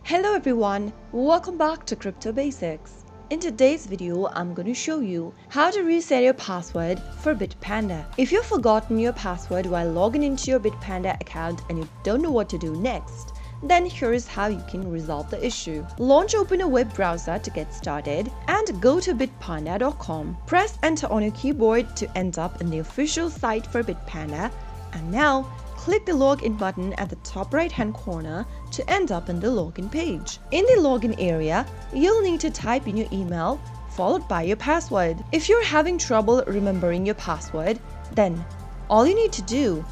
Hello everyone, welcome back to Crypto Basics. In today's video, I'm going to show you how to reset your password for Bitpanda. If you've forgotten your password while logging into your Bitpanda account and you don't know what to do next, then here's how you can resolve the issue. Open a web browser to get started and go to bitpanda.com. Press enter on your keyboard to end up in the official site for Bitpanda, and now click the login button at the top right hand corner to end up in the login page. In the login area, you'll need to type in your email followed by your password. If you're having trouble remembering your password, then all you need to do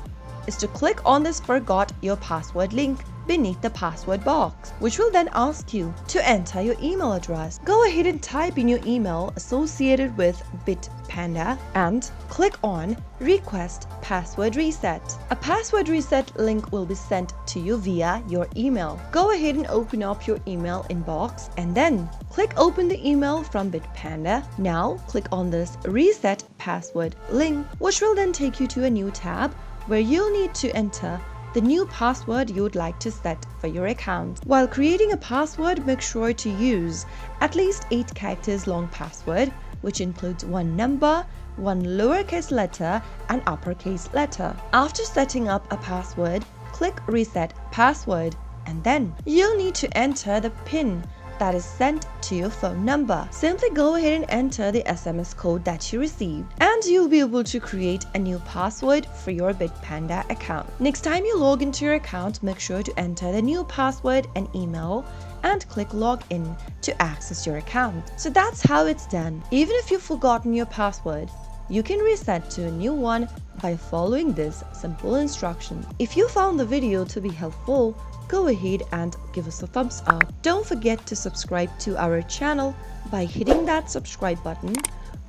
is to click on this forgot your password link beneath the password box, which will then ask you to enter your email address. Go ahead and type in your email associated with Bitpanda and click on Request Password Reset. A password reset link will be sent to you via your email. Go ahead and open up your email inbox and then click open the email from Bitpanda. Now click on this Reset Password link, which will then take you to a new tab where you'll need to enter the new password you would like to set for your account. While creating a password, make sure to use at least 8 characters long password, which includes one number, one lowercase letter, and uppercase letter. After setting up a password, click Reset Password, and then you'll need to enter the PIN that is sent to your phone number. Simply go ahead and enter the SMS code that you received, and you'll be able to create a new password for your Bitpanda account. Next time you log into your account, make sure to enter the new password and email and click login to access your account. So that's how it's done. Even if you've forgotten your password, you can reset to a new one by following this simple instruction. If you found the video to be helpful, go ahead and give us a thumbs up. Don't forget to subscribe to our channel by hitting that subscribe button.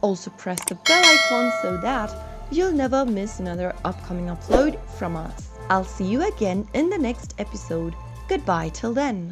Also press the bell icon so that you'll never miss another upcoming upload from us. I'll see you again in the next episode. Goodbye till then.